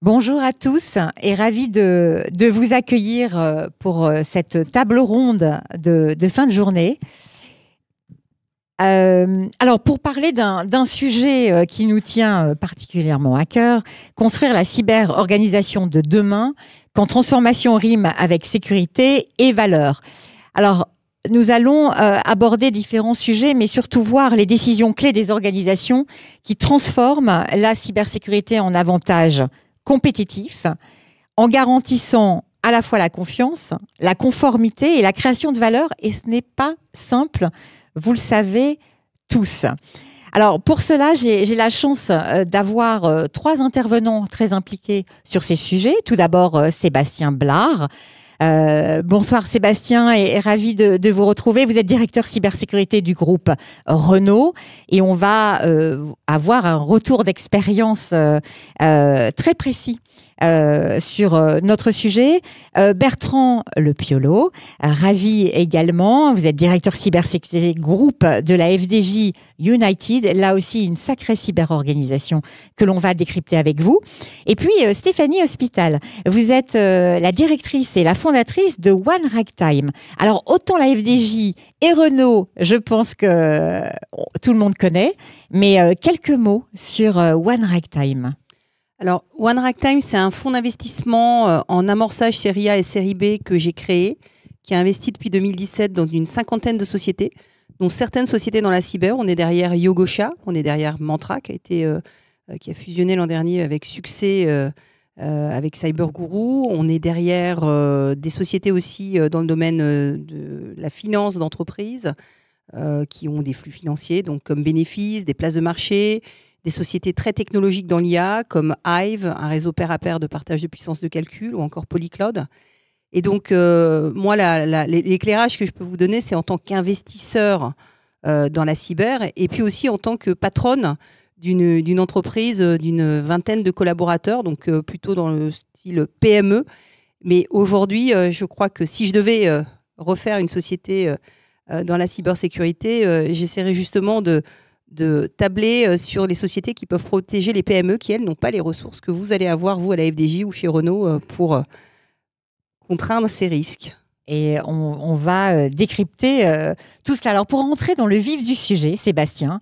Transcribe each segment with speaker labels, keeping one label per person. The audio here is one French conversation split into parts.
Speaker 1: Bonjour à tous et ravi de vous accueillir pour cette table ronde de fin de journée. Alors, pour parler d'un sujet qui nous tient particulièrement à cœur, construire la cyber-organisation de demain, quand transformation rime avec sécurité et valeur. Alors, nous allons aborder différents sujets, mais surtout voir les décisions clés des organisations qui transforment la cybersécurité en avantage compétitif, en garantissant à la fois la confiance, la conformité et la création de valeur. Et ce n'est pas simple, vous le savez tous. Alors pour cela, j'ai la chance d'avoir trois intervenants très impliqués sur ces sujets. Tout d'abord, Sébastien Blard. Bonsoir Sébastien et ravi de vous retrouver. Vous êtes directeur cybersécurité du groupe Renault et on va avoir un retour d'expérience très précis sur notre sujet. Bertrand Le Piolo, ravi également. Vous êtes directeur cybersécurité groupe de la FDJ United. Là aussi, une sacrée cyberorganisation que l'on va décrypter avec vous. Et puis, Stéphanie Hospital, vous êtes la directrice et la fondatrice de One Ragtime. Alors, autant la FDJ et Renault, je pense que tout le monde connaît, mais quelques mots sur One Ragtime.
Speaker 2: Alors, One Ragtime, c'est un fonds d'investissement en amorçage série A et série B que j'ai créé, qui a investi depuis 2017 dans une cinquantaine de sociétés, dont certaines sociétés dans la cyber. On est derrière Yogosha, on est derrière Mantra, qui a fusionné l'an dernier avec succès avec CyberGuru. On est derrière des sociétés aussi dans le domaine de la finance d'entreprise, qui ont des flux financiers, donc comme Bénéfice, des places de marché, des sociétés très technologiques dans l'IA, comme Hive, un réseau pair à pair de partage de puissance de calcul, ou encore Polycloud. Et donc, moi, l'éclairage que je peux vous donner, c'est en tant qu'investisseur dans la cyber, et puis aussi en tant que patronne d'une entreprise d'une vingtaine de collaborateurs, donc plutôt dans le style PME. Mais aujourd'hui, je crois que si je devais refaire une société dans la cybersécurité, j'essaierais justement de tabler sur les sociétés qui peuvent protéger les PME qui, elles, n'ont pas les ressources que vous allez avoir, vous, à la FDJ ou chez Renault, pour contraindre ces risques.
Speaker 1: Et on va décrypter tout cela. Alors pour entrer dans le vif du sujet, Sébastien,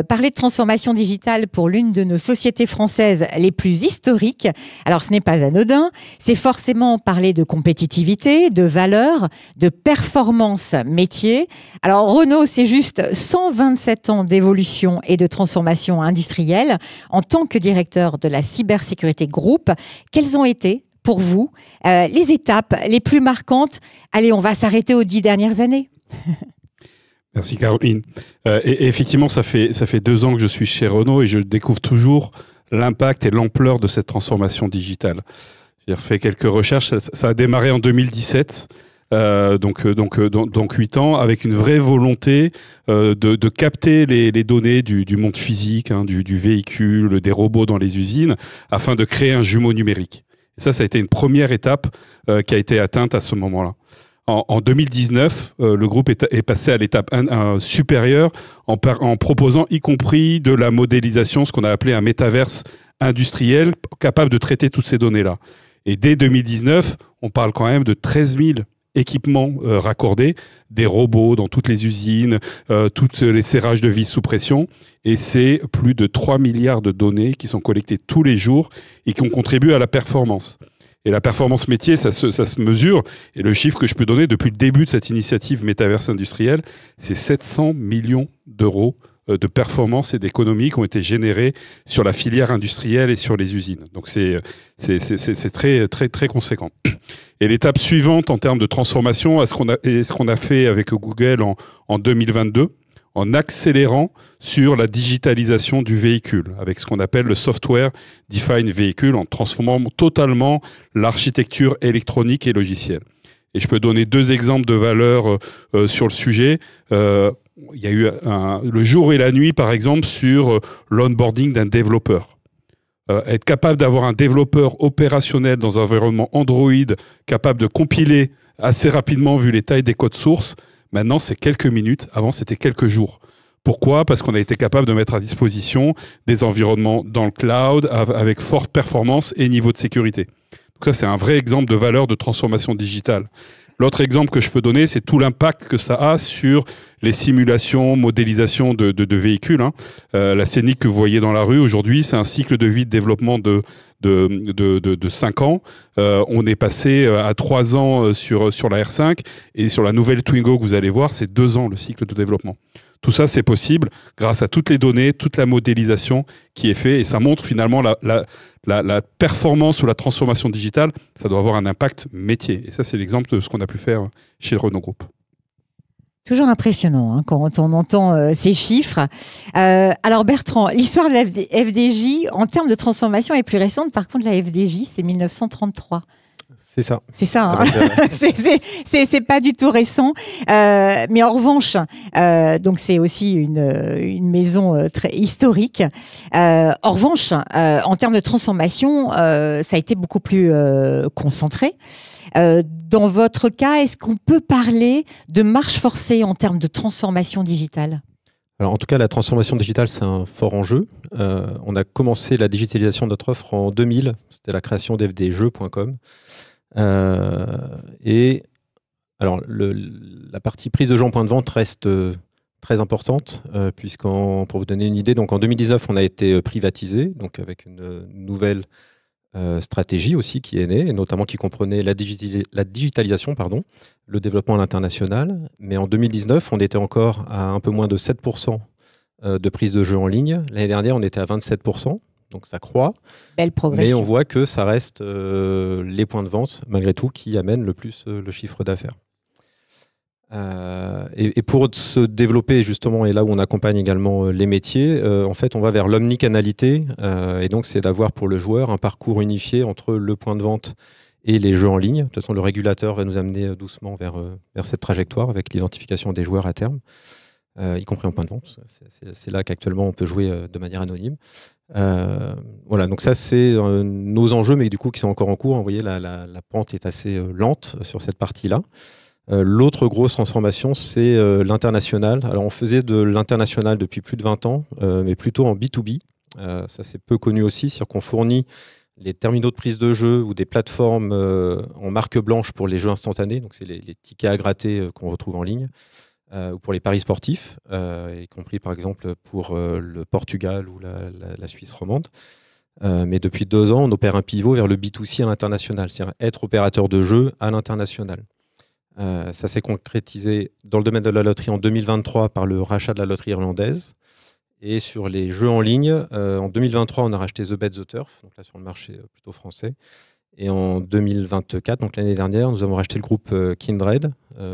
Speaker 1: parler de transformation digitale pour l'une de nos sociétés françaises les plus historiques, alors ce n'est pas anodin, c'est forcément parler de compétitivité, de valeur, de performance métier. Alors Renault, c'est juste 127 ans d'évolution et de transformation industrielle. En tant que directeur de la cybersécurité groupe, quelles ont été pour vous les étapes les plus marquantes? Allez, on va s'arrêter aux 10 dernières années.
Speaker 3: Merci Caroline. Et effectivement, ça fait 2 ans que je suis chez Renault et je découvre toujours l'impact et l'ampleur de cette transformation digitale. J'ai refait quelques recherches. Ça a démarré en 2017. Donc 8 ans, avec une vraie volonté de capter les données du monde physique, du véhicule, des robots dans les usines, afin de créer un jumeau numérique. Ça a été une première étape qui a été atteinte à ce moment-là. En 2019, le groupe est passé à l'étape supérieure en proposant y compris de la modélisation, ce qu'on a appelé un métaverse industriel, capable de traiter toutes ces données-là. Et dès 2019, on parle quand même de 13 000 équipements raccordés, des robots dans toutes les usines, tous les serrages de vis sous pression. Et c'est plus de 3 milliards de données qui sont collectées tous les jours et qui ont contribué à la performance. Et la performance métier, ça se mesure. Et le chiffre que je peux donner depuis le début de cette initiative métaverse industrielle, c'est 700 millions d'euros de performance et d'économies qui ont été générées sur la filière industrielle et sur les usines. Donc c'est très, très, très conséquent. Et l'étape suivante en termes de transformation, ce qu'on a fait avec Google en 2022, en accélérant sur la digitalisation du véhicule, avec ce qu'on appelle le Software Defined Vehicle, en transformant totalement l'architecture électronique et logicielle. Et je peux donner 2 exemples de valeurs sur le sujet. Il y a eu le jour et la nuit, par exemple, sur l'onboarding d'un développeur. Être capable d'avoir un développeur opérationnel dans un environnement Android, capable de compiler assez rapidement, vu les tailles des codes sources, maintenant, c'est quelques minutes. Avant, c'était quelques jours. Pourquoi ? Parce qu'on a été capable de mettre à disposition des environnements dans le cloud avec forte performance et niveau de sécurité. Donc ça, c'est un vrai exemple de valeur de transformation digitale. L'autre exemple que je peux donner, c'est tout l'impact que ça a sur les simulations, modélisation de véhicules. La Scénic que vous voyez dans la rue aujourd'hui, c'est un cycle de vie de développement de 5 ans. On est passé à 3 ans sur la R5 et sur la nouvelle Twingo que vous allez voir, c'est 2 ans le cycle de développement. Tout ça, c'est possible grâce à toutes les données, toute la modélisation qui est faite et ça montre finalement la performance ou la transformation digitale, ça doit avoir un impact métier. Et ça, c'est l'exemple de ce qu'on a pu faire chez Renault Group.
Speaker 1: Toujours impressionnant quand on entend ces chiffres. Alors Bertrand, l'histoire de la FDJ en termes de transformation est plus récente. Par contre, la FDJ, c'est 1933.
Speaker 4: C'est ça.
Speaker 1: C'est ça. C'est pas du tout récent. Mais en revanche, donc c'est aussi une maison très historique. En revanche, en termes de transformation, ça a été beaucoup plus concentré. Dans votre cas, est-ce qu'on peut parler de marche forcée en termes de transformation digitale ?
Speaker 4: Alors, en tout cas, la transformation digitale, c'est un fort enjeu. On a commencé la digitalisation de notre offre en 2000. C'était la création d'fdjeux.com. Et alors, la partie prise de gens en point de vente reste très importante, pour vous donner une idée, donc en 2019, on a été privatisé, donc avec une nouvelle stratégie aussi qui est née, et notamment qui comprenait la digitalisation, le développement à l'international. Mais en 2019, on était encore à un peu moins de 7% de prise de jeux en ligne. L'année dernière, on était à 27%. Donc ça croît,
Speaker 1: belle progression.
Speaker 4: Mais on voit que ça reste les points de vente, malgré tout, qui amènent le plus le chiffre d'affaires. Et pour se développer, justement, et là où on accompagne également les métiers, en fait, on va vers l'omnicanalité. Et donc, c'est d'avoir pour le joueur un parcours unifié entre le point de vente et les jeux en ligne. De toute façon, le régulateur va nous amener doucement vers cette trajectoire avec l'identification des joueurs à terme, y compris en point de vente. C'est là qu'actuellement, on peut jouer de manière anonyme. Voilà, donc ça c'est nos enjeux, mais du coup qui sont encore en cours. Vous voyez, la pente est assez lente sur cette partie-là. L'autre grosse transformation, c'est l'international. Alors on faisait de l'international depuis plus de 20 ans, mais plutôt en B2B. Ça c'est peu connu aussi, c'est-à-dire qu'on fournit les terminaux de prise de jeu ou des plateformes en marque blanche pour les jeux instantanés, donc c'est les tickets à gratter qu'on retrouve en ligne. Ou pour les paris sportifs, y compris par exemple pour le Portugal ou la Suisse romande. Mais depuis 2 ans, on opère un pivot vers le B2C à l'international, c'est-à-dire être opérateur de jeux à l'international. Ça s'est concrétisé dans le domaine de la loterie en 2023 par le rachat de la loterie irlandaise. Et sur les jeux en ligne, en 2023, on a racheté The Bet The Turf, donc là sur le marché plutôt français. Et en 2024, donc l'année dernière, nous avons racheté le groupe Kindred,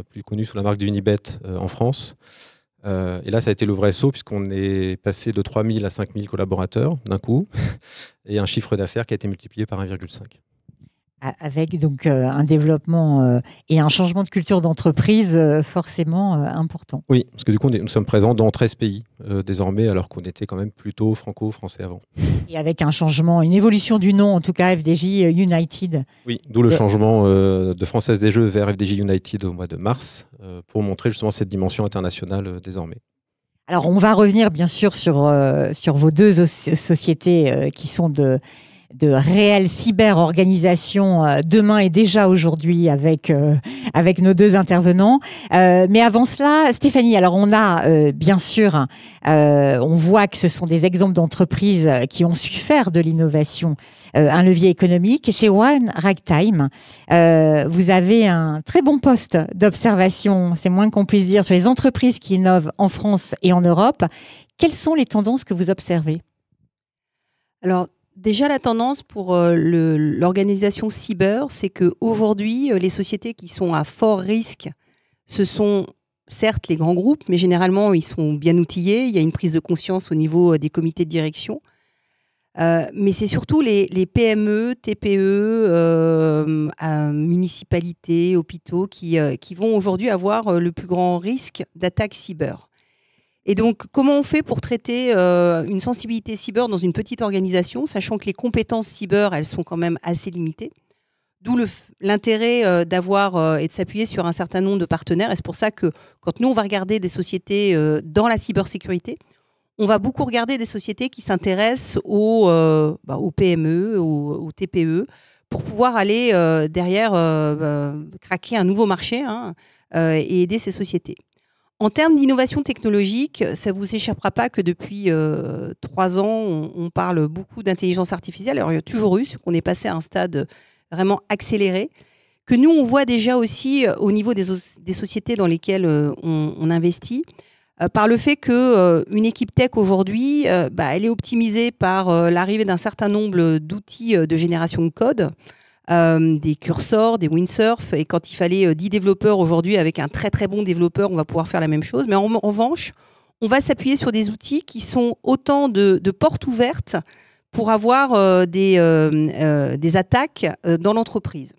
Speaker 4: plus connu sous la marque d'Unibet en France. Et là, ça a été le vrai saut, puisqu'on est passé de 3 000 à 5 000 collaborateurs d'un coup, et un chiffre d'affaires qui a été multiplié par 1,5.
Speaker 1: Avec donc un développement et un changement de culture d'entreprise forcément important.
Speaker 4: Oui, parce que du coup, nous sommes présents dans 13 pays désormais, alors qu'on était quand même plutôt franco-français avant.
Speaker 1: Et avec un changement, une évolution du nom, en tout cas FDJ United.
Speaker 4: Oui, d'où le changement de Française des Jeux vers FDJ United au mois de mars, pour montrer justement cette dimension internationale désormais.
Speaker 1: Alors, on va revenir bien sûr sur vos 2 sociétés qui sont de réelle cyber-organisation demain et déjà aujourd'hui avec nos 2 intervenants. Mais avant cela, Stéphanie, alors on a bien sûr, on voit que ce sont des exemples d'entreprises qui ont su faire de l'innovation un levier économique. Chez One Ragtime, vous avez un très bon poste d'observation, c'est moins qu'on puisse dire, sur les entreprises qui innovent en France et en Europe. Quelles sont les tendances que vous observez ?
Speaker 2: Alors, déjà, la tendance pour l'organisation cyber, c'est qu'aujourd'hui, les sociétés qui sont à fort risque, ce sont certes les grands groupes, mais généralement, ils sont bien outillés. Il y a une prise de conscience au niveau des comités de direction. Mais c'est surtout les PME, TPE, municipalités, hôpitaux qui vont aujourd'hui avoir le plus grand risque d'attaque cyber. Et donc, comment on fait pour traiter une sensibilité cyber dans une petite organisation, sachant que les compétences cyber, elles sont quand même assez limitées. D'où l'intérêt d'avoir et de s'appuyer sur un certain nombre de partenaires. Et c'est pour ça que quand nous, on va regarder des sociétés dans la cybersécurité, on va beaucoup regarder des sociétés qui s'intéressent aux PME, aux TPE, pour pouvoir aller derrière craquer un nouveau marché et aider ces sociétés. En termes d'innovation technologique, ça ne vous échappera pas que depuis 3 ans, on parle beaucoup d'intelligence artificielle. Alors, il y a toujours eu, qu'on est passé à un stade vraiment accéléré, que nous, on voit déjà aussi au niveau des sociétés dans lesquelles on investit, par le fait qu'une équipe tech aujourd'hui, elle est optimisée par l'arrivée d'un certain nombre d'outils de génération de code, des Cursor, des Windsurf, et quand il fallait 10 développeurs aujourd'hui, avec un très très bon développeur, on va pouvoir faire la même chose. Mais en revanche, on va s'appuyer sur des outils qui sont autant de portes ouvertes pour avoir des attaques dans l'entreprise.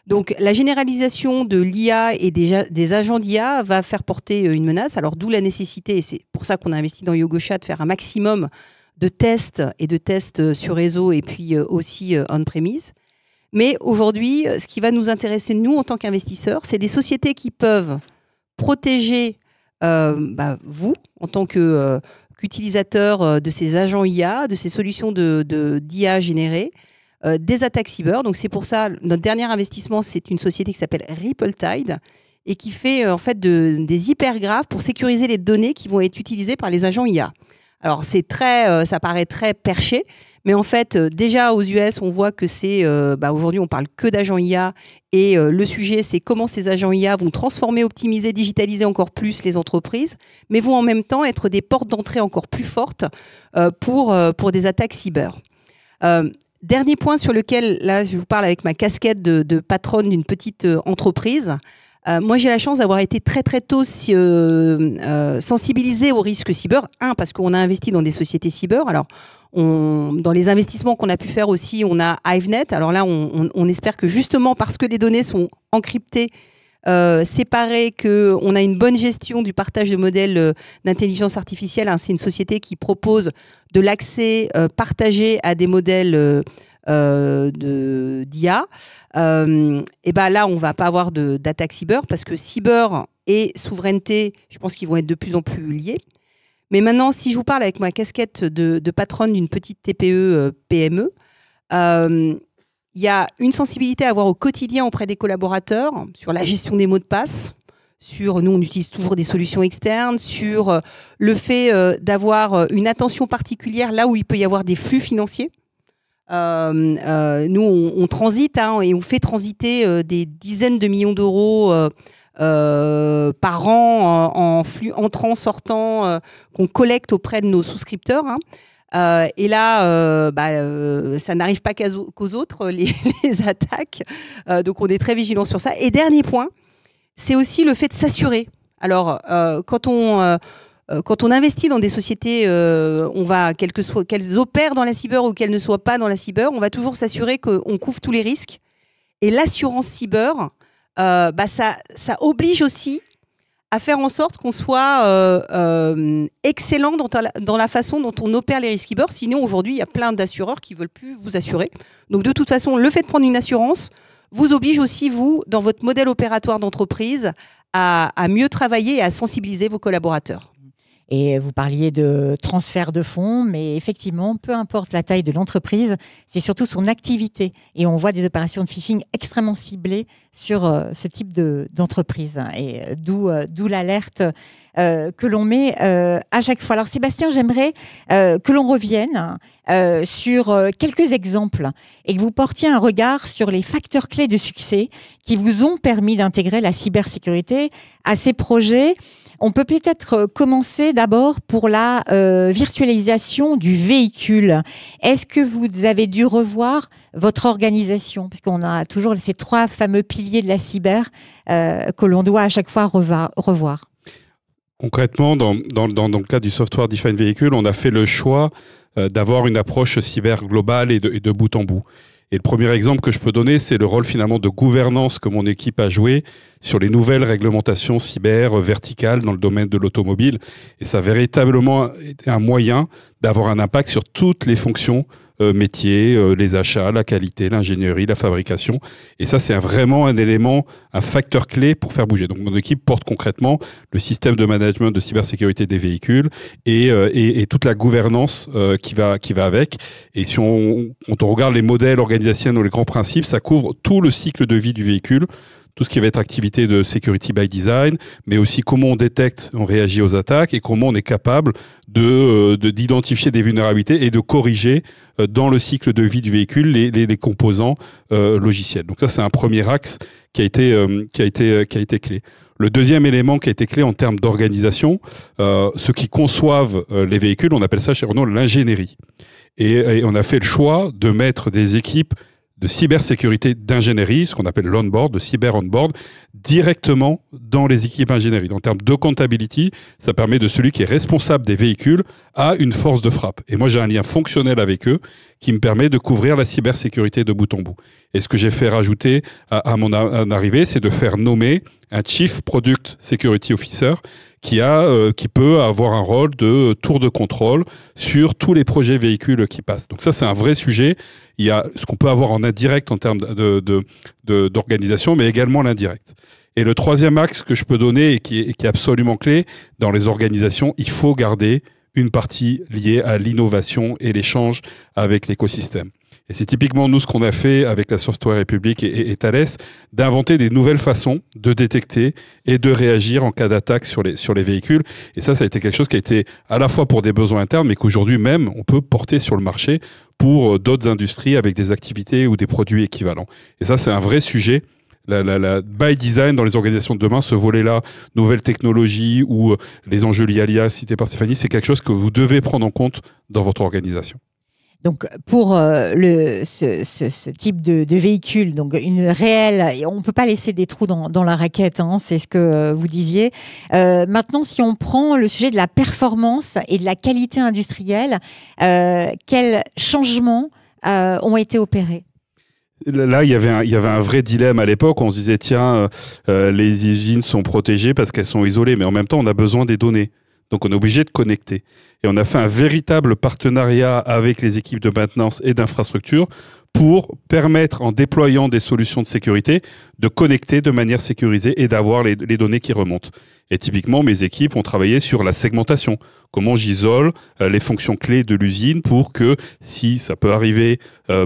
Speaker 2: Donc la généralisation de l'IA et des agents d'IA va faire porter une menace. Alors d'où la nécessité, et c'est pour ça qu'on a investi dans YogoChat, de faire un maximum de tests et de tests sur réseau et puis aussi on-premise. Mais aujourd'hui, ce qui va nous intéresser, nous, en tant qu'investisseurs, c'est des sociétés qui peuvent protéger vous, en tant qu'utilisateur de ces agents IA, de ces solutions d'IA générées, des attaques cyber. Donc c'est pour ça, notre dernier investissement, c'est une société qui s'appelle RippleTide et qui fait en fait des hypergraphes pour sécuriser les données qui vont être utilisées par les agents IA. Alors ça paraît très perché, mais en fait déjà aux US on voit que c'est aujourd'hui on parle que d'agents IA et le sujet c'est comment ces agents IA vont transformer, optimiser, digitaliser encore plus les entreprises, mais vont en même temps être des portes d'entrée encore plus fortes pour des attaques cyber. Dernier point sur lequel, là, je vous parle avec ma casquette de patronne d'une petite entreprise. Moi, j'ai la chance d'avoir été très, très tôt sensibilisée au risque cyber. Parce qu'on a investi dans des sociétés cyber. Alors, dans les investissements qu'on a pu faire aussi, on a HiveNet. Alors là, on espère que justement, parce que les données sont encryptées, séparées, qu'on a une bonne gestion du partage de modèles d'intelligence artificielle. C'est une société qui propose de l'accès partagé à des modèles d'IA. Et là, on ne va pas avoir d'attaque cyber parce que cyber et souveraineté, je pense qu'ils vont être de plus en plus liés. Mais maintenant, si je vous parle avec ma casquette de patronne d'une petite TPE, PME, il y a une sensibilité à avoir au quotidien auprès des collaborateurs sur la gestion des mots de passe. Nous, on utilise toujours des solutions externes, sur le fait d'avoir une attention particulière là où il peut y avoir des flux financiers. Nous, on transite et on fait transiter des dizaines de millions d'euros par an en flux entrant, sortant, qu'on collecte auprès de nos souscripteurs. Et là, ça n'arrive pas qu'aux autres, les attaques. Donc, on est très vigilants sur ça. Et dernier point, c'est aussi le fait de s'assurer. Alors, quand on investit dans des sociétés, qu'elles opèrent dans la cyber ou qu'elles ne soient pas dans la cyber, on va toujours s'assurer qu'on couvre tous les risques. Et l'assurance cyber, ça oblige aussi à faire en sorte qu'on soit excellent dans la façon dont on opère les risques cyber. Sinon, aujourd'hui, il y a plein d'assureurs qui ne veulent plus vous assurer. Donc, de toute façon, le fait de prendre une assurance vous oblige aussi, vous, dans votre modèle opératoire d'entreprise, à mieux travailler et à sensibiliser vos collaborateurs.
Speaker 1: Et vous parliez de transfert de fonds, mais effectivement, peu importe la taille de l'entreprise, c'est surtout son activité. Et on voit des opérations de phishing extrêmement ciblées sur ce type d'entreprise. Et d'où l'alerte que l'on met à chaque fois. Alors Sébastien, j'aimerais que l'on revienne sur quelques exemples et que vous portiez un regard sur les facteurs clés de succès qui vous ont permis d'intégrer la cybersécurité à ces projets. On peut peut-être commencer d'abord pour la virtualisation du véhicule. Est-ce que vous avez dû revoir votre organisation? Parce qu'on a toujours ces 3 fameux piliers de la cyber que l'on doit à chaque fois revoir.
Speaker 3: Concrètement, dans le cas du Software Defined Vehicle, on a fait le choix d'avoir une approche cyber globale et de bout en bout. Et le premier exemple que je peux donner, c'est le rôle finalement de gouvernance que mon équipe a joué sur les nouvelles réglementations cyber verticales dans le domaine de l'automobile. Et ça a véritablement été un moyen d'avoir un impact sur toutes les fonctions métiers, les achats, la qualité, l'ingénierie, la fabrication. Et ça, c'est vraiment un élément, un facteur clé pour faire bouger. Donc, mon équipe porte concrètement le système de management de cybersécurité des véhicules et toute la gouvernance qui va avec. Et si quand on regarde les modèles organisationnels ou les grands principes, ça couvre tout le cycle de vie du véhicule, tout ce qui va être activité de security by design, mais aussi comment on détecte, on réagit aux attaques et comment on est capable d'identifier des vulnérabilités et de corriger dans le cycle de vie du véhicule les composants logiciels. Donc ça, c'est un premier axe qui a été clé. Le deuxième élément qui a été clé en termes d'organisation, ceux qui conçoivent les véhicules, on appelle ça chez Renault l'ingénierie. Et on a fait le choix de mettre des équipes de cybersécurité d'ingénierie, ce qu'on appelle l'onboard, de cyber onboard, directement dans les équipes ingénierie. En termes d'accountability, ça permet de celui qui est responsable des véhicules à une force de frappe. Et moi, j'ai un lien fonctionnel avec eux qui me permet de couvrir la cybersécurité de bout en bout. Et ce que j'ai fait rajouter à mon arrivée, c'est de faire nommer un Chief Product Security Officer qui peut avoir un rôle de tour de contrôle sur tous les projets véhicules qui passent. Donc ça, c'est un vrai sujet. Il y a ce qu'on peut avoir en indirect en termes d'organisation, mais également l'indirect. Et le troisième axe que je peux donner et qui est absolument clé dans les organisations, il faut garder une partie liée à l'innovation et l'échange avec l'écosystème. Et c'est typiquement nous ce qu'on a fait avec la Software République et Thales, d'inventer des nouvelles façons de détecter et de réagir en cas d'attaque sur les véhicules. Et ça a été quelque chose qui a été à la fois pour des besoins internes, mais qu'aujourd'hui même on peut porter sur le marché pour d'autres industries avec des activités ou des produits équivalents. Et ça, c'est un vrai sujet. La by design dans les organisations de demain, ce volet-là, nouvelles technologies ou les enjeux liés à l'IA cités par Stéphanie, c'est quelque chose que vous devez prendre en compte dans votre organisation.
Speaker 1: Donc pour ce type de véhicule, donc une réelle, on ne peut pas laisser des trous dans la raquette, hein, c'est ce que vous disiez. Maintenant, si on prend le sujet de la performance et de la qualité industrielle, quels changements ont été opérés ?
Speaker 3: Là, il y avait un vrai dilemme à l'époque. On se disait, tiens, les usines sont protégées parce qu'elles sont isolées, mais en même temps, on a besoin des données. Donc, on est obligé de connecter. Et on a fait un véritable partenariat avec les équipes de maintenance et d'infrastructure pour permettre, en déployant des solutions de sécurité, de connecter de manière sécurisée et d'avoir les données qui remontent. Et typiquement, mes équipes ont travaillé sur la segmentation. Comment j'isole les fonctions clés de l'usine pour que, si ça peut arriver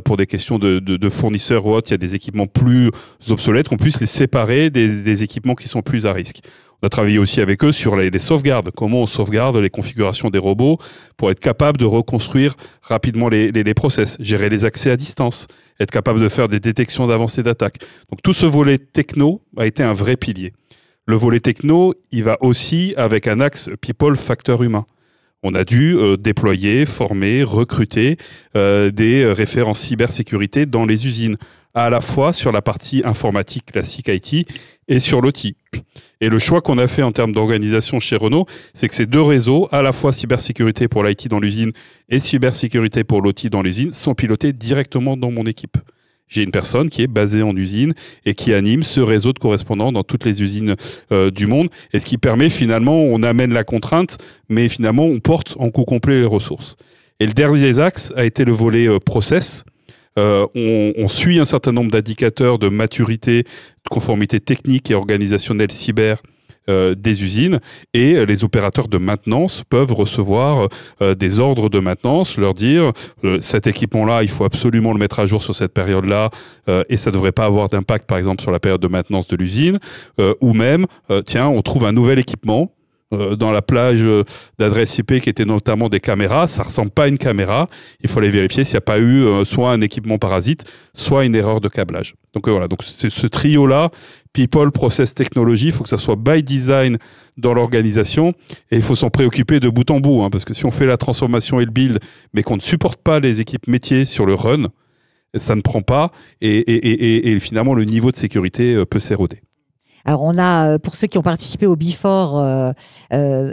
Speaker 3: pour des questions de fournisseurs ou autres, il y a des équipements plus obsolètes, qu'on puisse les séparer des équipements qui sont plus à risque. On a travaillé aussi avec eux sur les sauvegardes. Comment on sauvegarde les configurations des robots pour être capable de reconstruire rapidement les process, gérer les accès à distance, être capable de faire des détections d'avancées d'attaque. Donc tout ce volet techno a été un vrai pilier. Le volet techno, il va aussi avec un axe people facteur humain. On a dû déployer, former, recruter des référents cybersécurité dans les usines, à la fois sur la partie informatique classique IT et sur l'OT. Et le choix qu'on a fait en termes d'organisation chez Renault, c'est que ces deux réseaux, à la fois cybersécurité pour l'IT dans l'usine et cybersécurité pour l'OT dans l'usine, sont pilotés directement dans mon équipe. J'ai une personne qui est basée en usine et qui anime ce réseau de correspondants dans toutes les usines du monde. Et ce qui permet finalement, on amène la contrainte, mais finalement, on porte en coup complet les ressources. Et le dernier axe a été le volet process. On suit un certain nombre d'indicateurs de maturité, de conformité technique et organisationnelle cyber des usines, et les opérateurs de maintenance peuvent recevoir des ordres de maintenance, leur dire cet équipement-là, il faut absolument le mettre à jour sur cette période-là et ça ne devrait pas avoir d'impact par exemple sur la période de maintenance de l'usine, ou même tiens, on trouve un nouvel équipement dans la plage d'adresse IP qui était notamment des caméras, ça ressemble pas à une caméra, il faut aller vérifier s'il n'y a pas eu soit un équipement parasite, soit une erreur de câblage. Donc voilà, donc c'est ce trio-là, people, process, technologie, il faut que ça soit by design dans l'organisation et il faut s'en préoccuper de bout en bout, hein, parce que si on fait la transformation et le build, mais qu'on ne supporte pas les équipes métiers sur le run, ça ne prend pas et finalement le niveau de sécurité peut s'éroder.
Speaker 1: Alors on a, pour ceux qui ont participé au Before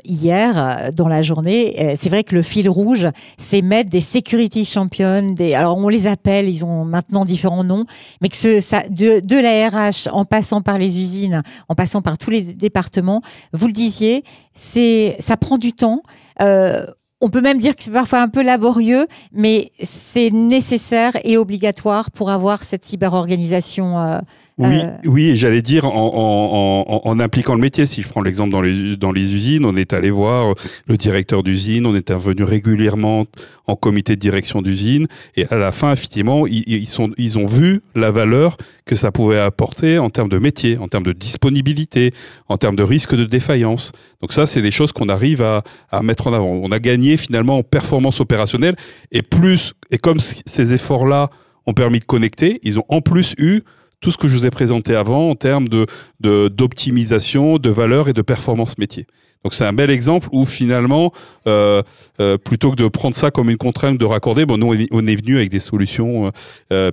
Speaker 1: hier, dans la journée, c'est vrai que le fil rouge, c'est mettre des security champions, alors on les appelle, ils ont maintenant différents noms, mais que de la RH, en passant par les usines, en passant par tous les départements, vous le disiez, ça prend du temps. On peut même dire que c'est parfois un peu laborieux, mais c'est nécessaire et obligatoire pour avoir cette cyberorganisation.
Speaker 3: Oui, et j'allais dire en impliquant le métier. Si je prends l'exemple dans les usines, on est allé voir le directeur d'usine, on est intervenu régulièrement en comité de direction d'usine, et à la fin, effectivement, ils ont vu la valeur que ça pouvait apporter en termes de métier, en termes de disponibilité, en termes de risque de défaillance. Donc ça, c'est des choses qu'on arrive à mettre en avant. On a gagné finalement en performance opérationnelle, et comme ces efforts-là ont permis de connecter, ils ont en plus eu tout ce que je vous ai présenté avant en termes d'optimisation, de valeur et de performance métier. Donc c'est un bel exemple où finalement, plutôt que de prendre ça comme une contrainte de raccorder, nous on est venu avec des solutions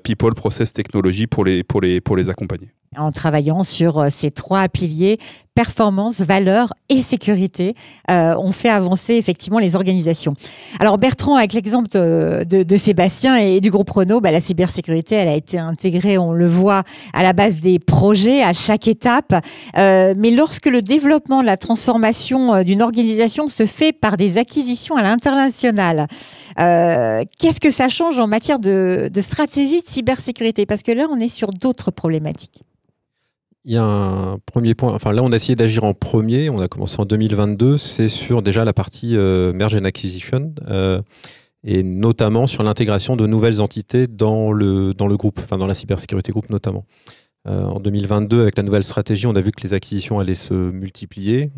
Speaker 3: people, process, technologie pour les accompagner.
Speaker 1: En travaillant sur ces 3 piliers, performance, valeur et sécurité, on fait avancer effectivement les organisations. Alors Bertrand, avec l'exemple de Sébastien et du groupe Renault, la cybersécurité, elle a été intégrée, on le voit, à la base des projets, à chaque étape. Mais lorsque le développement, la transformation d'une organisation se fait par des acquisitions à l'international, qu'est-ce que ça change en matière de stratégie de cybersécurité? Parce que là, on est sur d'autres problématiques.
Speaker 4: Il y a un premier point, enfin là on a essayé d'agir en premier, on a commencé en 2022, c'est sur déjà la partie merge and acquisition, et notamment sur l'intégration de nouvelles entités dans le groupe, enfin dans la cybersécurité groupe notamment. En 2022, avec la nouvelle stratégie, on a vu que les acquisitions allaient se multiplier,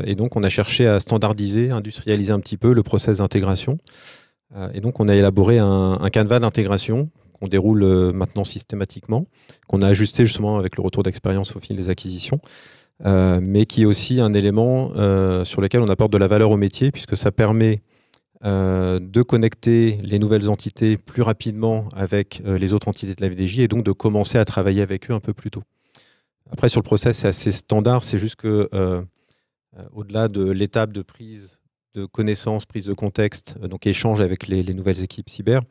Speaker 4: et donc on a cherché à standardiser, industrialiser un petit peu le process d'intégration. Et donc on a élaboré un canevas d'intégration qu'on déroule maintenant systématiquement, qu'on a ajusté justement avec le retour d'expérience au fil des acquisitions, mais qui est aussi un élément sur lequel on apporte de la valeur au métier, puisque ça permet de connecter les nouvelles entités plus rapidement avec les autres entités de la FDJ, et donc de commencer à travailler avec eux un peu plus tôt. Après, sur le process, c'est assez standard, c'est juste que au-delà de l'étape de prise de connaissances, prise de contexte, donc échange avec les nouvelles équipes cyber,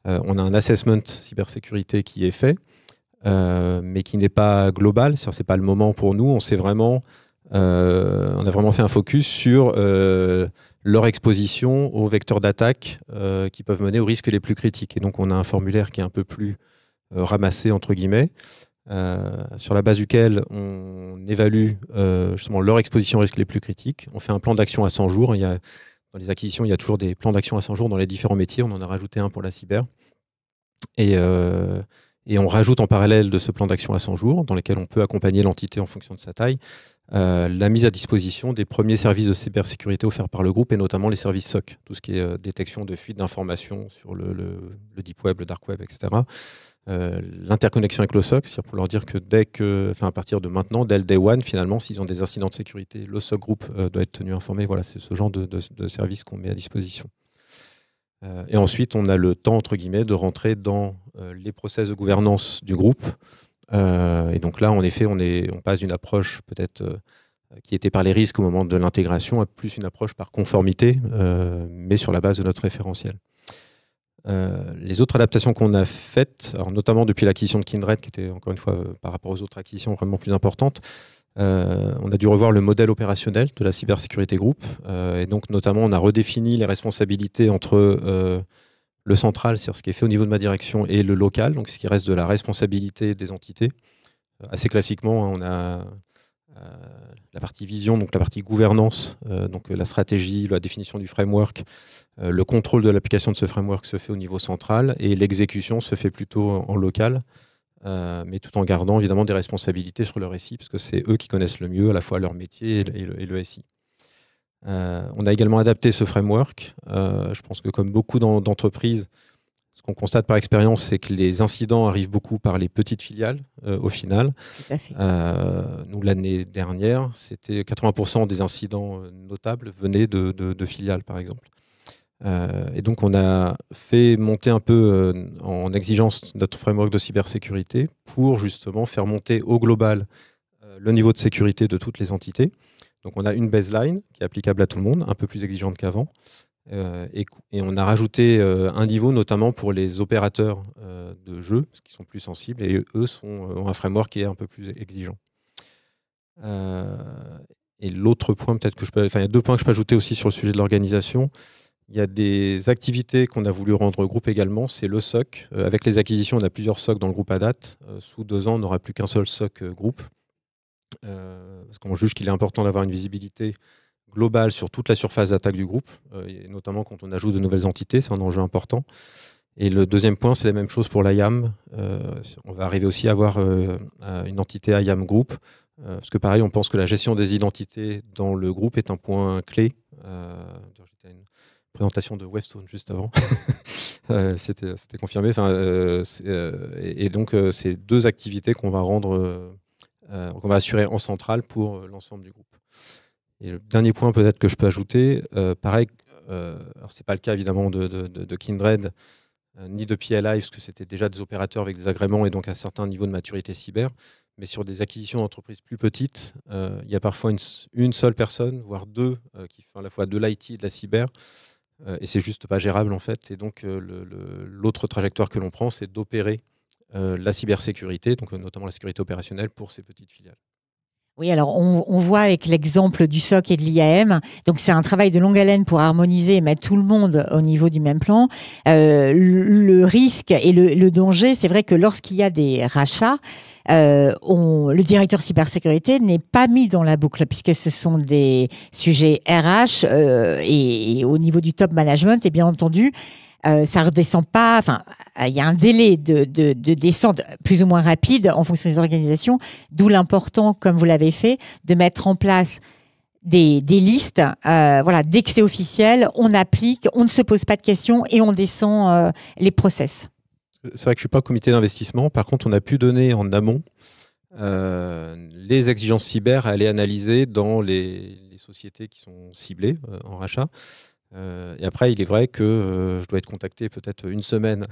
Speaker 4: on a un assessment cybersécurité qui est fait, mais qui n'est pas global. Ce n'est pas le moment pour nous. On a vraiment fait un focus sur leur exposition aux vecteurs d'attaque qui peuvent mener aux risques les plus critiques. Et donc, on a un formulaire qui est un peu plus ramassé, entre guillemets, sur la base duquel on évalue justement leur exposition aux risques les plus critiques. On fait un plan d'action à 100 jours. Dans les acquisitions, il y a toujours des plans d'action à 100 jours dans les différents métiers. On en a rajouté un pour la cyber. Et on rajoute en parallèle de ce plan d'action à 100 jours, dans lequel on peut accompagner l'entité en fonction de sa taille, la mise à disposition des premiers services de cybersécurité offerts par le groupe, et notamment les services SOC, tout ce qui est détection de fuite d'informations sur le deep web, le dark web, etc. L'interconnexion avec le SOC, c'est pour leur dire que à partir de maintenant, dès le day one, finalement, s'ils ont des incidents de sécurité, le SOC groupe doit être tenu informé. Voilà, c'est ce genre de service qu'on met à disposition. Et ensuite, on a le temps, entre guillemets, de rentrer dans les process de gouvernance du groupe. Et donc là, en effet, on passe d'une approche peut-être qui était par les risques au moment de l'intégration à plus une approche par conformité, mais sur la base de notre référentiel. Les autres adaptations qu'on a faites, alors notamment depuis l'acquisition de Kindred, qui était encore une fois par rapport aux autres acquisitions vraiment plus importantes, on a dû revoir le modèle opérationnel de la cybersécurité groupe, et donc notamment on a redéfini les responsabilités entre le central, c'est-à-dire ce qui est fait au niveau de ma direction, et le local, donc ce qui reste de la responsabilité des entités. Assez classiquement, on a la partie vision, donc la partie gouvernance, donc la stratégie, la définition du framework, le contrôle de l'application de ce framework se fait au niveau central, et l'exécution se fait plutôt en local, mais tout en gardant évidemment des responsabilités sur le SI, parce que c'est eux qui connaissent le mieux à la fois leur métier et le SI. On a également adapté ce framework. Je pense que comme beaucoup d'entreprises, ce qu'on constate par expérience, c'est que les incidents arrivent beaucoup par les petites filiales au final.
Speaker 1: Tout à fait.
Speaker 4: Nous, l'année dernière, c'était 80% des incidents notables venaient de filiales, par exemple. Et donc, on a fait monter un peu en exigence notre framework de cybersécurité pour justement faire monter au global le niveau de sécurité de toutes les entités. Donc, on a une baseline qui est applicable à tout le monde, un peu plus exigeante qu'avant. Et on a rajouté un niveau notamment pour les opérateurs de jeux qui sont plus sensibles, et eux ont un framework qui est un peu plus exigeant. Et l'autre point, peut-être que il y a deux points que je peux ajouter aussi sur le sujet de l'organisation. Il y a des activités qu'on a voulu rendre groupe également, c'est le SOC. Avec les acquisitions, on a plusieurs SOC dans le groupe à date. Sous 2 ans, on n'aura plus qu'un seul SOC groupe. Parce qu'on juge qu'il est important d'avoir une visibilité globale sur toute la surface d'attaque du groupe, et notamment quand on ajoute de nouvelles entités, c'est un enjeu important. Et le deuxième point, c'est la même chose pour l'IAM. On va arriver aussi à avoir une entité IAM Group, parce que pareil, on pense que la gestion des identités dans le groupe est un point clé. J'étais à une présentation de Webstone juste avant. C'était confirmé. Et donc, c'est 2 activités qu'on va qu'on va assurer en centrale pour l'ensemble du groupe. Et le dernier point peut-être que je peux ajouter, pareil, alors c'est pas le cas évidemment de Kindred, ni de PLI, parce que c'était déjà des opérateurs avec des agréments et donc un certain niveau de maturité cyber. Mais sur des acquisitions d'entreprises plus petites, il y a parfois une seule personne, voire 2, qui font à la fois de l'IT et de la cyber. Et c'est juste pas gérable en fait. Et donc l'autre trajectoire que l'on prend, c'est d'opérer la cybersécurité, donc notamment la sécurité opérationnelle pour ces petites filiales.
Speaker 1: Oui, alors on voit avec l'exemple du SOC et de l'IAM, donc c'est un travail de longue haleine pour harmoniser et mettre tout le monde au niveau du même plan. Le risque et le danger, c'est vrai que lorsqu'il y a des rachats, le directeur cybersécurité n'est pas mis dans la boucle puisque ce sont des sujets RH et au niveau du top management, et bien entendu, ça redescend pas. Enfin, il y a un délai de descente plus ou moins rapide en fonction des organisations, d'où l'important, comme vous l'avez fait, de mettre en place des listes. Voilà, dès que c'est officiel, on applique, on ne se pose pas de questions et on descend les process.
Speaker 4: C'est vrai que je suis pas au comité d'investissement. Par contre, on a pu donner en amont les exigences cyber à aller analyser dans les sociétés qui sont ciblées en rachat. Et après, il est vrai que je dois être contacté peut-être une semaine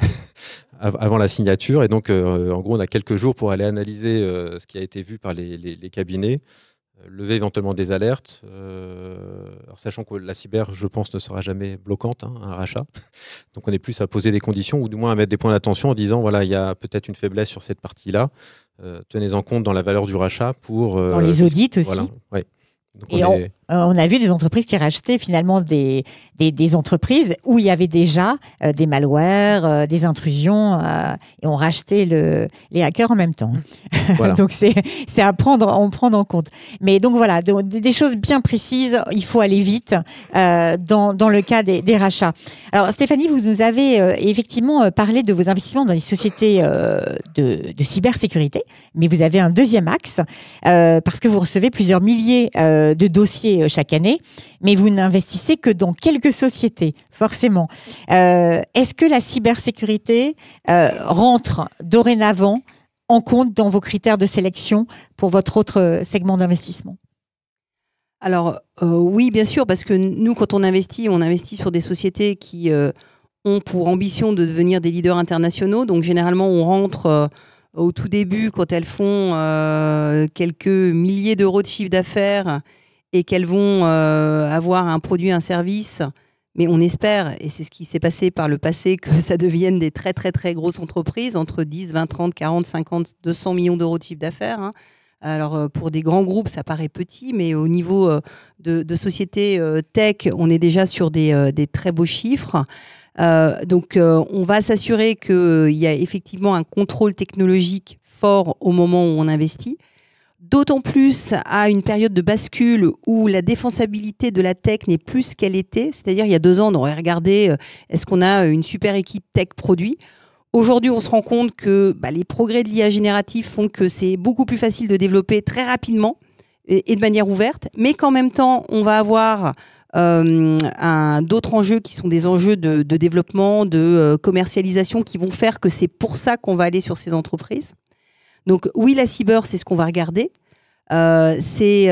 Speaker 4: avant la signature. Et donc, en gros, on a quelques jours pour aller analyser ce qui a été vu par les cabinets, lever éventuellement des alertes. Alors, sachant que la cyber, je pense, ne sera jamais bloquante, un rachat. Donc, on est plus à poser des conditions ou du moins à mettre des points d'attention en disant, voilà, il y a peut-être une faiblesse sur cette partie-là. Tenez-en compte dans la valeur du rachat pour...
Speaker 1: dans les audits aussi.
Speaker 4: Voilà, ouais. Donc
Speaker 1: et on a vu des entreprises qui rachetaient finalement des entreprises où il y avait déjà des malwares, des intrusions, et on rachetait les hackers en même temps. Voilà. Donc c'est à prendre en compte. Mais donc voilà, des choses bien précises, il faut aller vite dans le cas des rachats. Alors Stéphanie, vous nous avez effectivement parlé de vos investissements dans les sociétés de cybersécurité, mais vous avez un deuxième axe, parce que vous recevez plusieurs milliers de dossiers chaque année, mais vous n'investissez que dans quelques sociétés, forcément. Est-ce que la cybersécurité rentre dorénavant en compte dans vos critères de sélection pour votre autre segment d'investissement ?
Speaker 2: Alors oui, bien sûr, parce que nous, quand on investit sur des sociétés qui ont pour ambition de devenir des leaders internationaux. Donc généralement, on rentre au tout début quand elles font quelques milliers d'euros de chiffre d'affaires et qu'elles vont avoir un produit, un service. Mais on espère, et c'est ce qui s'est passé par le passé, que ça devienne des très très très grosses entreprises, entre 10, 20, 30, 40, 50, 200 millions d'euros de chiffre d'affaires. Hein. Alors pour des grands groupes, ça paraît petit, mais au niveau de sociétés tech, on est déjà sur des très beaux chiffres. Donc on va s'assurer qu'il y a effectivement un contrôle technologique fort au moment où on investit. D'autant plus à une période de bascule où la défensabilité de la tech n'est plus ce qu'elle était. C'est-à-dire, il y a 2 ans, on aurait regardé est-ce qu'on a une super équipe tech produit. Aujourd'hui, on se rend compte que les progrès de l'IA générative font que c'est beaucoup plus facile de développer très rapidement et de manière ouverte, mais qu'en même temps, on va avoir d'autres enjeux qui sont des enjeux de développement, de commercialisation qui vont faire que c'est pour ça qu'on va aller sur ces entreprises. Donc oui, la cyber, c'est ce qu'on va regarder. C'est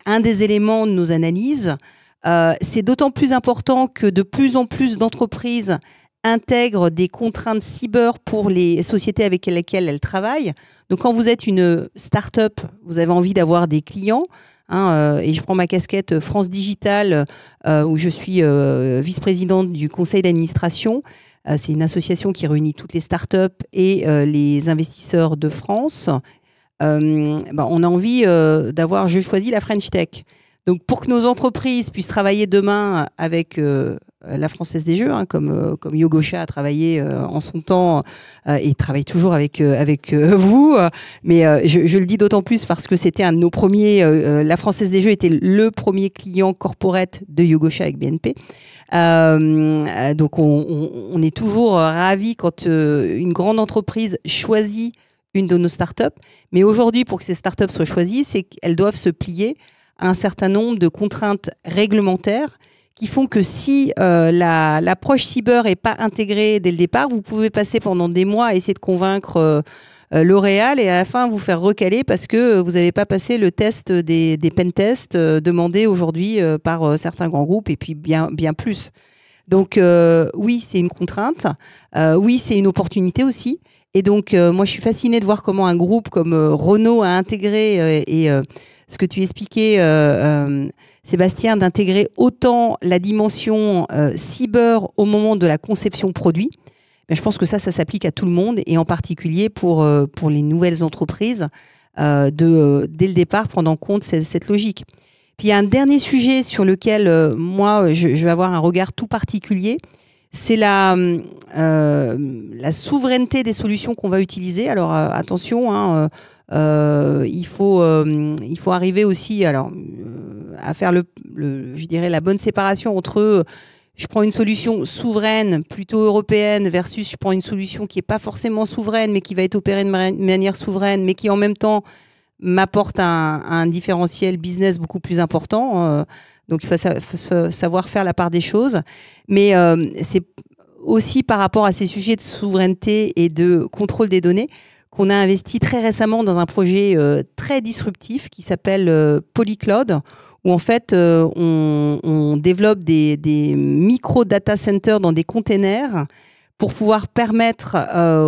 Speaker 2: un des éléments de nos analyses. C'est d'autant plus important que de plus en plus d'entreprises intègrent des contraintes cyber pour les sociétés avec lesquelles elles travaillent. Donc quand vous êtes une start-up, vous avez envie d'avoir des clients. Et je prends ma casquette France Digital, où je suis vice-présidente du conseil d'administration. C'est une association qui réunit toutes les startups et les investisseurs de France. On a envie d'avoir « Je choisis la French Tech ». Donc, pour que nos entreprises puissent travailler demain avec la Française des Jeux, comme Yogosha a travaillé en son temps et travaille toujours avec vous. Mais je le dis d'autant plus parce que c'était un de nos premiers. La Française des Jeux était le premier client corporate de Yogosha avec BNP. Donc on est toujours ravis quand une grande entreprise choisit une de nos startups. Mais aujourd'hui, pour que ces startups soient choisies, c'est qu'elles doivent se plier à un certain nombre de contraintes réglementaires qui font que si l'approche cyber n'est pas intégrée dès le départ, vous pouvez passer pendant des mois à essayer de convaincre L'Oréal et à la fin vous faire recaler parce que vous n'avez pas passé le test des pentests demandés aujourd'hui par certains grands groupes et puis bien plus. Donc oui, c'est une contrainte. Oui, c'est une opportunité aussi. Et donc moi, je suis fascinée de voir comment un groupe comme Renault a intégré ce que tu expliquais, Sébastien, d'intégrer autant la dimension cyber au moment de la conception produit. Mais je pense que ça s'applique à tout le monde et en particulier pour les nouvelles entreprises dès le départ prendre en compte cette logique. Puis il y a un dernier sujet sur lequel moi je vais avoir un regard tout particulier, c'est la souveraineté des solutions qu'on va utiliser. Alors attention, il faut arriver aussi à faire je dirais la bonne séparation entre je prends une solution souveraine, plutôt européenne, versus je prends une solution qui n'est pas forcément souveraine, mais qui va être opérée de manière souveraine, mais qui en même temps m'apporte un différentiel business beaucoup plus important. Donc il faut savoir faire la part des choses. Mais c'est aussi par rapport à ces sujets de souveraineté et de contrôle des données qu'on a investi très récemment dans un projet très disruptif qui s'appelle Polycloud, où en fait on développe des micro-data centers dans des containers pour pouvoir permettre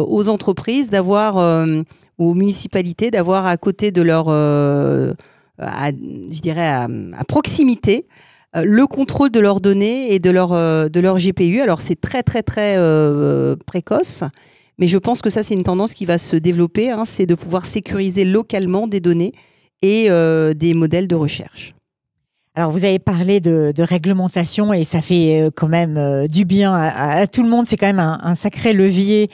Speaker 2: aux entreprises d'avoir, aux municipalités, d'avoir à côté de leur, à proximité, le contrôle de leurs données et de leur GPU. Alors c'est très précoce, mais je pense que ça c'est une tendance qui va se développer, c'est de pouvoir sécuriser localement des données et des modèles de recherche.
Speaker 1: Alors, vous avez parlé de réglementation et ça fait quand même du bien à tout le monde. C'est quand même un sacré levier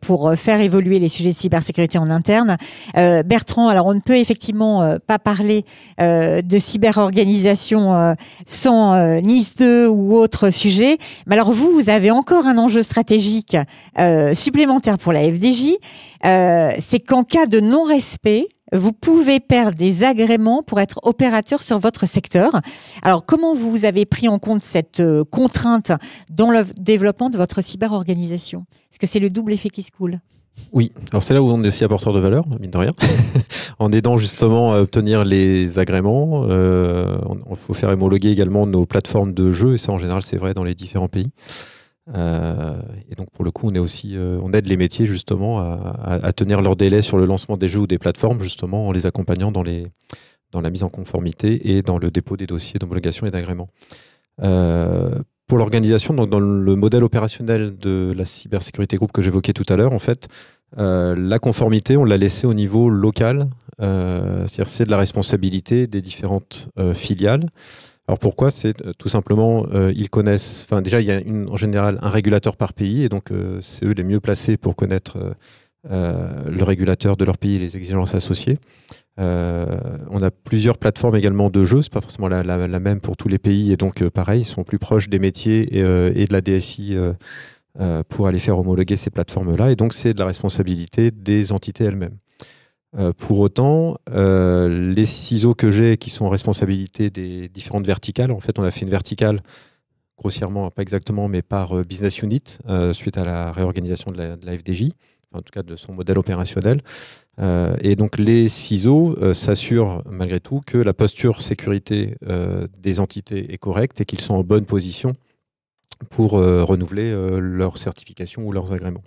Speaker 1: pour faire évoluer les sujets de cybersécurité en interne. Bertrand, alors on ne peut effectivement pas parler de cyberorganisation sans NIS2 ou autre sujet. Mais alors vous avez encore un enjeu stratégique supplémentaire pour la FDJ. C'est qu'en cas de non-respect, vous pouvez perdre des agréments pour être opérateur sur votre secteur. Alors, comment vous avez pris en compte cette contrainte dans le développement de votre cyberorganisation ? Est-ce que c'est le double effet qui se coule ?
Speaker 4: Oui, alors c'est là où on est aussi apporteur de valeur, mine de rien, en aidant justement à obtenir les agréments. Il faut faire homologuer également nos plateformes de jeux, et ça en général c'est vrai dans les différents pays. Et donc pour le coup on aide les métiers justement à tenir leur délai sur le lancement des jeux ou des plateformes, justement en les accompagnant dans la mise en conformité et dans le dépôt des dossiers d'homologation et d'agrément. Pour l'organisation, donc dans le modèle opérationnel de la cybersécurité groupe que j'évoquais tout à l'heure, en fait, la conformité, on l'a laissé au niveau local, c'est-à-dire c'est de la responsabilité des différentes filiales. Alors pourquoi ? C'est tout simplement, ils connaissent, enfin déjà il y a en général un régulateur par pays et donc c'est eux les mieux placés pour connaître le régulateur de leur pays et les exigences associées. On a plusieurs plateformes également de jeux, c'est pas forcément la même pour tous les pays et donc pareil, ils sont plus proches des métiers et de la DSI pour aller faire homologuer ces plateformes-là et donc c'est de la responsabilité des entités elles-mêmes. Pour autant, les ciseaux que j'ai qui sont en responsabilité des différentes verticales, en fait on a fait une verticale grossièrement, pas exactement, mais par business unit suite à la réorganisation de la FDJ, en tout cas de son modèle opérationnel. Et donc les ciseaux s'assurent malgré tout que la posture sécurité des entités est correcte et qu'ils sont en bonne position pour renouveler leurs certifications ou leurs agréments.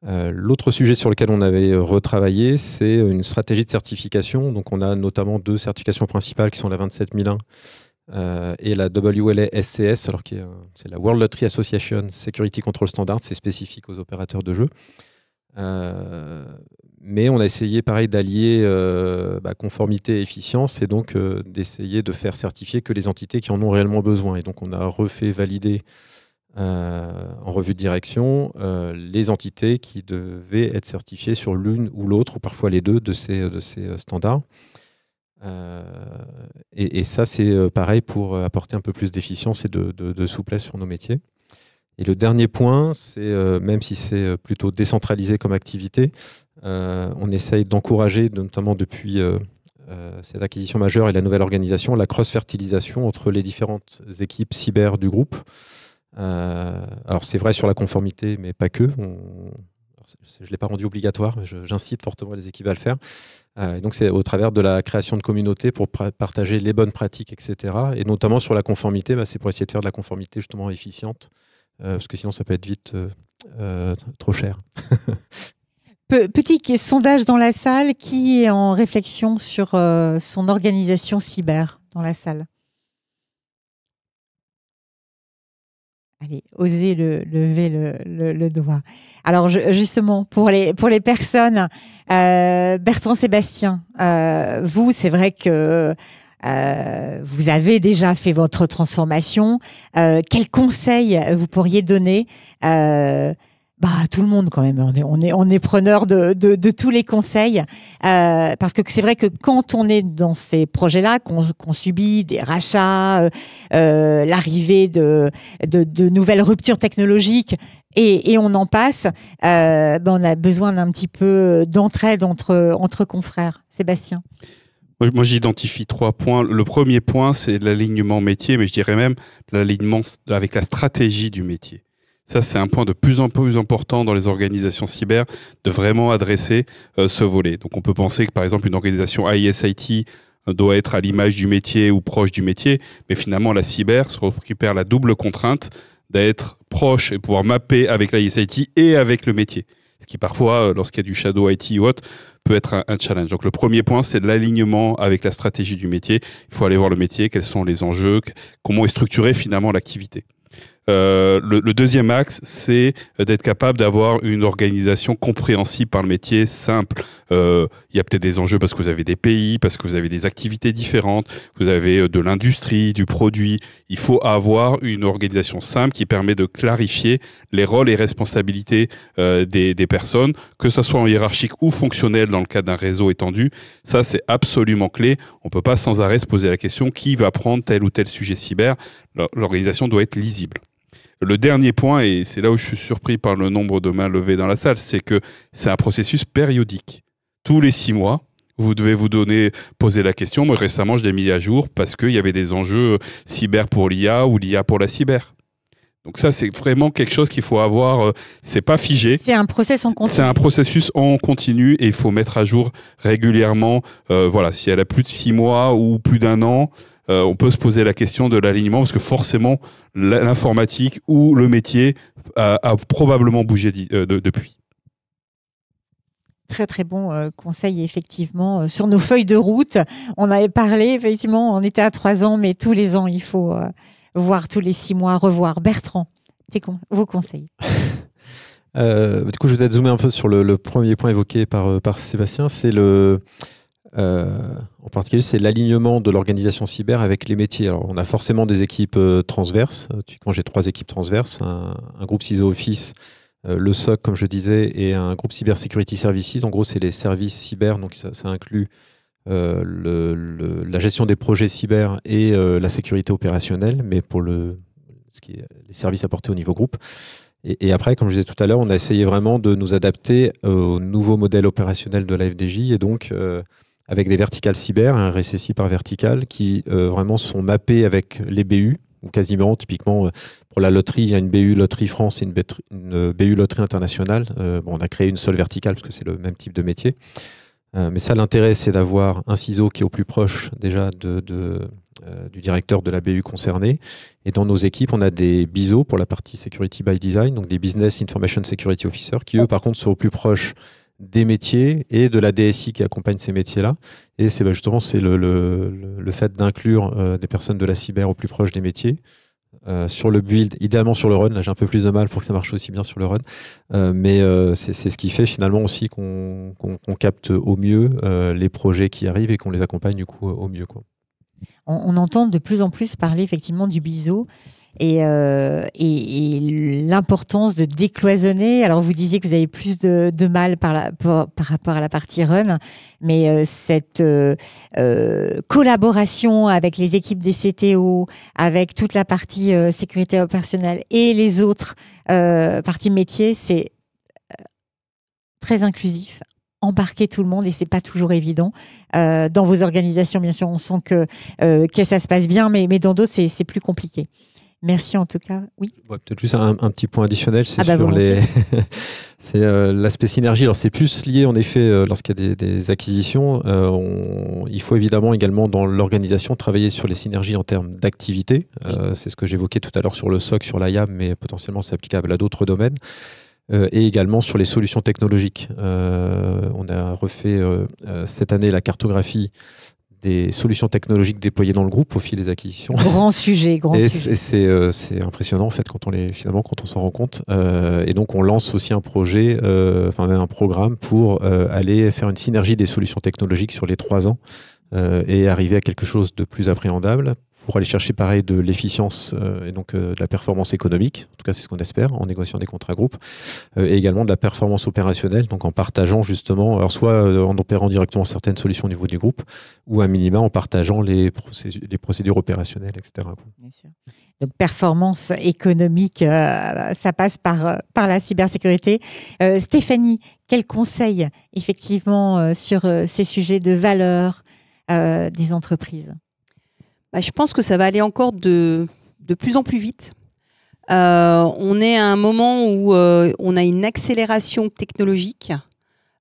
Speaker 4: L'autre sujet sur lequel on avait retravaillé, c'est une stratégie de certification. Donc, on a notamment 2 certifications principales qui sont la 27001 et la WLA SCS, alors c'est la World Lottery Association Security Control Standard, c'est spécifique aux opérateurs de jeux. Mais on a essayé, pareil, d'allier conformité et efficience, et donc d'essayer de faire certifier que les entités qui en ont réellement besoin. Et donc, on a refait valider en revue de direction les entités qui devaient être certifiées sur l'une ou l'autre, ou parfois les deux, de ces standards. Et ça, c'est pareil pour apporter un peu plus d'efficience et de souplesse sur nos métiers. Et le dernier point, c'est même si c'est plutôt décentralisé comme activité, on essaye d'encourager, notamment depuis cette acquisition majeure et la nouvelle organisation, la cross-fertilisation entre les différentes équipes cyber du groupe. Alors c'est vrai sur la conformité, mais pas que. Je ne l'ai pas rendu obligatoire, j'incite fortement les équipes à le faire. Et donc c'est au travers de la création de communautés pour partager les bonnes pratiques, etc. Et notamment sur la conformité, c'est pour essayer de faire de la conformité justement efficiente, parce que sinon ça peut être vite trop cher.
Speaker 1: Petit sondage dans la salle, qui est en réflexion sur son organisation cyber dans la salle? Allez, osez lever le doigt. Alors justement, pour les personnes, Bertrand Sébastien, vous, c'est vrai que vous avez déjà fait votre transformation. Quels conseils vous pourriez donner à tout le monde quand même? On est preneur de tous les conseils, parce que c'est vrai que quand on est dans ces projets-là, qu'on subit des rachats, l'arrivée de nouvelles ruptures technologiques, et on en passe, on a besoin d'un petit peu d'entraide entre confrères. Sébastien?
Speaker 3: Moi, j'identifie 3 points. Le premier point, c'est l'alignement métier, mais je dirais même l'alignement avec la stratégie du métier. Ça, c'est un point de plus en plus important dans les organisations cyber, de vraiment adresser ce volet. Donc, on peut penser que, par exemple, une organisation IS/IT doit être à l'image du métier ou proche du métier, mais finalement, la cyber se récupère la double contrainte d'être proche et pouvoir mapper avec la IS/IT et avec le métier. Ce qui, parfois, lorsqu'il y a du shadow IT ou autre, peut être un challenge. Donc, le premier point, c'est l'alignement avec la stratégie du métier. Il faut aller voir le métier, quels sont les enjeux, comment est structurée finalement l'activité. Le deuxième axe, c'est d'être capable d'avoir une organisation compréhensible par le métier, simple. Il y a peut-être des enjeux parce que vous avez des pays, parce que vous avez des activités différentes, vous avez de l'industrie, du produit. Il faut avoir une organisation simple qui permet de clarifier les rôles et responsabilités des personnes, que ce soit en hiérarchique ou fonctionnel dans le cadre d'un réseau étendu. Ça, c'est absolument clé. On ne peut pas sans arrêt se poser la question qui va prendre tel ou tel sujet cyber. L'organisation doit être lisible. Le dernier point, et c'est là où je suis surpris par le nombre de mains levées dans la salle, c'est que c'est un processus périodique. Tous les 6 mois, vous devez poser la question. Moi, récemment, je l'ai mis à jour parce qu'il y avait des enjeux cyber pour l'IA ou l'IA pour la cyber. Donc ça, c'est vraiment quelque chose qu'il faut avoir. C'est pas figé.
Speaker 1: C'est un processus en continu.
Speaker 3: C'est un processus en continu et il faut mettre à jour régulièrement. Si elle a plus de 6 mois ou plus d'1 an, on peut se poser la question de l'alignement parce que forcément, l'informatique ou le métier a probablement bougé depuis.
Speaker 1: Très très bon conseil, effectivement. Sur nos feuilles de route, on avait parlé, effectivement, on était à 3 ans, mais tous les ans, il faut voir, tous les 6 mois, revoir. Bertrand, vos conseils?
Speaker 4: Du coup, je vais peut-être zoomer un peu sur le premier point évoqué par Sébastien. C'est en particulier, c'est l'alignement de l'organisation cyber avec les métiers. Alors, on a forcément des équipes transverses. Typiquement, j'ai 3 équipes transverses. Un groupe CISO Office, le SOC, comme je disais, et un groupe Cyber Security Services. En gros, c'est les services cyber. Donc, ça inclut la gestion des projets cyber et la sécurité opérationnelle, mais pour ce qui est les services apportés au niveau groupe. Et après, comme je disais tout à l'heure, on a essayé vraiment de nous adapter au nouveau modèle opérationnel de la FDJ, et donc avec des verticales cyber, un RSSI par verticale, qui vraiment sont mappés avec les BU, ou quasiment. Typiquement, pour la loterie, il y a une BU Loterie France et une BU Loterie Internationale. On a créé une seule verticale parce que c'est le même type de métier. Mais ça, l'intérêt, c'est d'avoir un CISO qui est au plus proche déjà du directeur de la BU concernée. Et dans nos équipes, on a des BISO pour la partie Security by Design, donc des Business Information Security Officer, qui eux, par contre, sont au plus proche des métiers et de la DSI qui accompagne ces métiers-là. Et c'est justement le fait d'inclure des personnes de la cyber au plus proche des métiers sur le build, idéalement sur le run. Là, j'ai un peu plus de mal pour que ça marche aussi bien sur le run. Mais c'est ce qui fait finalement aussi qu'on capte au mieux les projets qui arrivent et qu'on les accompagne du coup au mieux, quoi.
Speaker 1: On entend de plus en plus parler effectivement du BISO et l'importance de décloisonner. Alors vous disiez que vous avez plus de mal par rapport à la partie run, mais cette collaboration avec les équipes des CTO, avec toute la partie sécurité opérationnelle et les autres parties métiers, c'est très inclusif. Embarquer tout le monde et c'est pas toujours évident. Dans vos organisations, bien sûr, on sent que ça se passe bien, mais dans d'autres, c'est plus compliqué. Merci en tout cas. Oui.
Speaker 4: Ouais, peut-être juste un petit point additionnel, c'est
Speaker 1: sur
Speaker 4: c'est l'aspect synergie. Alors c'est plus lié en effet lorsqu'il y a des acquisitions. Il faut évidemment également dans l'organisation travailler sur les synergies en termes d'activité. C'est ce que j'évoquais tout à l'heure sur le SOC, sur l'IAM, mais potentiellement c'est applicable à d'autres domaines. Et également sur les solutions technologiques. On a refait cette année la cartographie des solutions technologiques déployées dans le groupe au fil des acquisitions.
Speaker 1: Grand sujet, grand sujet.
Speaker 4: C'est impressionnant en fait quand on s'en rend compte. Et donc on lance aussi un projet, un programme pour aller faire une synergie des solutions technologiques sur les 3 ans et arriver à quelque chose de plus appréhendable, pour aller chercher pareil de l'efficience et donc de la performance économique, en tout cas c'est ce qu'on espère en négociant des contrats groupes, et également de la performance opérationnelle, donc en partageant justement, alors soit en opérant directement certaines solutions au niveau du groupe, ou à minima en partageant les procédures opérationnelles, etc.
Speaker 1: Bien sûr. Donc performance économique, ça passe par la cybersécurité. Stéphanie, quels conseils effectivement sur ces sujets de valeur des entreprises ?
Speaker 2: Je pense que ça va aller encore de plus en plus vite. On est à un moment où on a une accélération technologique.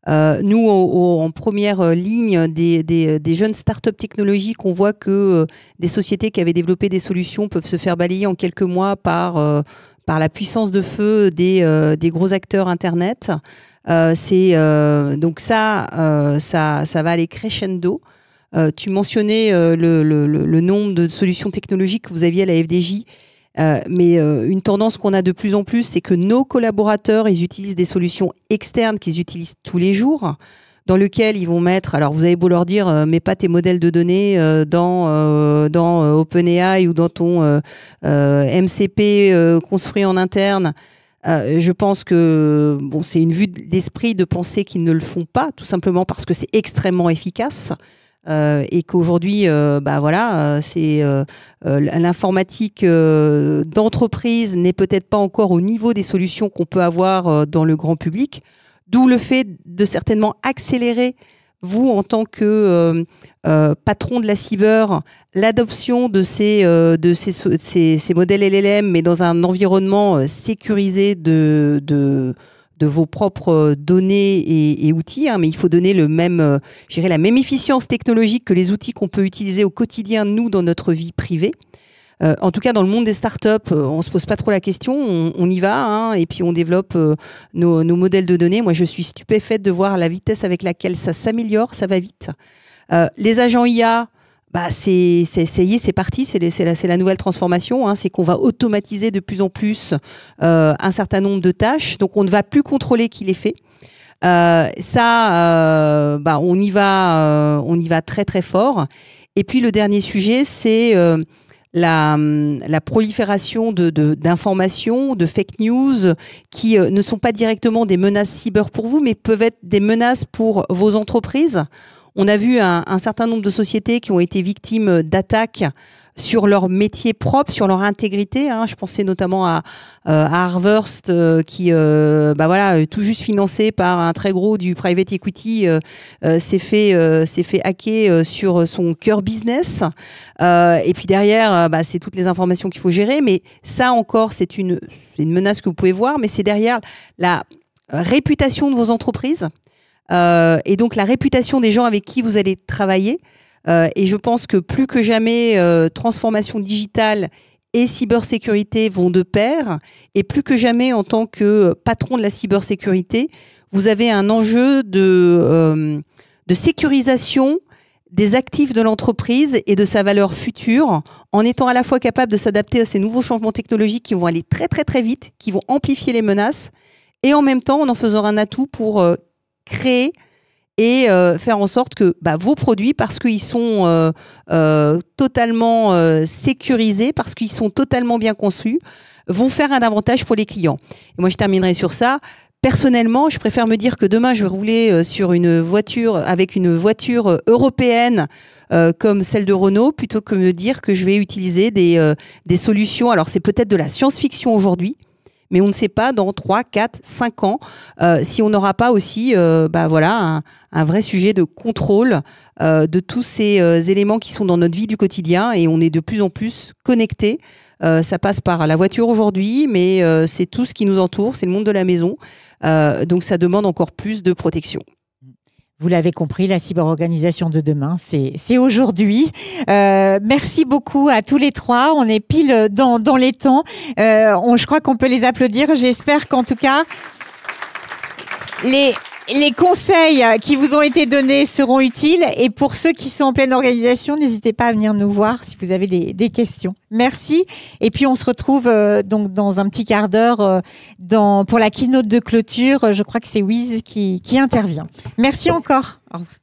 Speaker 2: Nous, en première ligne des jeunes startups technologiques, on voit que des sociétés qui avaient développé des solutions peuvent se faire balayer en quelques mois par la puissance de feu des gros acteurs Internet. Donc ça va aller crescendo. Tu mentionnais le nombre de solutions technologiques que vous aviez à la FDJ, mais une tendance qu'on a de plus en plus, c'est que nos collaborateurs, ils utilisent des solutions externes qu'ils utilisent tous les jours, dans lesquelles ils vont mettre, alors vous avez beau leur dire, mets pas tes modèles de données dans OpenAI ou dans ton MCP construit en interne. Je pense que c'est une vue d'esprit de penser qu'ils ne le font pas, tout simplement parce que c'est extrêmement efficace. Et qu'aujourd'hui, l'informatique d'entreprise n'est peut-être pas encore au niveau des solutions qu'on peut avoir dans le grand public, d'où le fait de certainement accélérer, vous en tant que patron de la cyber, l'adoption de ces modèles LLM, mais dans un environnement sécurisé de vos propres données et outils, mais il faut donner la même efficience technologique que les outils qu'on peut utiliser au quotidien, nous, dans notre vie privée. En tout cas, dans le monde des startups, on ne se pose pas trop la question, on y va, et puis on développe nos modèles de données. Moi, je suis stupéfaite de voir la vitesse avec laquelle ça s'améliore, ça va vite. Les agents IA, ça y est, c'est parti, c'est la nouvelle transformation, c'est qu'on va automatiser de plus en plus un certain nombre de tâches, donc on ne va plus contrôler qui les fait. On y va très très fort. Et puis le dernier sujet, c'est la prolifération d'informations, de fake news qui ne sont pas directement des menaces cyber pour vous, mais peuvent être des menaces pour vos entreprises. On a vu un certain nombre de sociétés qui ont été victimes d'attaques sur leur métier propre, sur leur intégrité. Je pensais notamment à Harvest, qui, tout juste financé par un très gros du private equity, s'est fait hacker sur son cœur business. Et puis derrière, c'est toutes les informations qu'il faut gérer. Mais ça encore, c'est une menace que vous pouvez voir, mais c'est derrière la réputation de vos entreprises. Et donc la réputation des gens avec qui vous allez travailler. Et je pense que plus que jamais, transformation digitale et cybersécurité vont de pair. Et plus que jamais, en tant que patron de la cybersécurité, vous avez un enjeu de sécurisation des actifs de l'entreprise et de sa valeur future, en étant à la fois capable de s'adapter à ces nouveaux changements technologiques qui vont aller très très très vite, qui vont amplifier les menaces, et en même temps en faisant un atout pour créer et faire en sorte que vos produits, parce qu'ils sont totalement sécurisés, parce qu'ils sont totalement bien conçus, vont faire un avantage pour les clients. Et moi, je terminerai sur ça. Personnellement, je préfère me dire que demain, je vais rouler sur une voiture avec une voiture européenne comme celle de Renault, plutôt que me dire que je vais utiliser des solutions. Alors, c'est peut-être de la science-fiction aujourd'hui, mais on ne sait pas dans 3, 4, 5 ans si on n'aura pas aussi un vrai sujet de contrôle de tous ces éléments qui sont dans notre vie du quotidien, et on est de plus en plus connectés. Ça passe par la voiture aujourd'hui, mais c'est tout ce qui nous entoure, c'est le monde de la maison. Donc ça demande encore plus de protection.
Speaker 1: Vous l'avez compris, la cyberorganisation de demain, c'est aujourd'hui. Merci beaucoup à tous les trois. On est pile dans les temps. Je crois qu'on peut les applaudir. J'espère qu'en tout cas, les conseils qui vous ont été donnés seront utiles. Et pour ceux qui sont en pleine organisation, n'hésitez pas à venir nous voir si vous avez des questions. Merci. Et puis, on se retrouve donc dans un petit quart d'heure pour la keynote de clôture. Je crois que c'est Wiz qui intervient. Merci encore. Au revoir.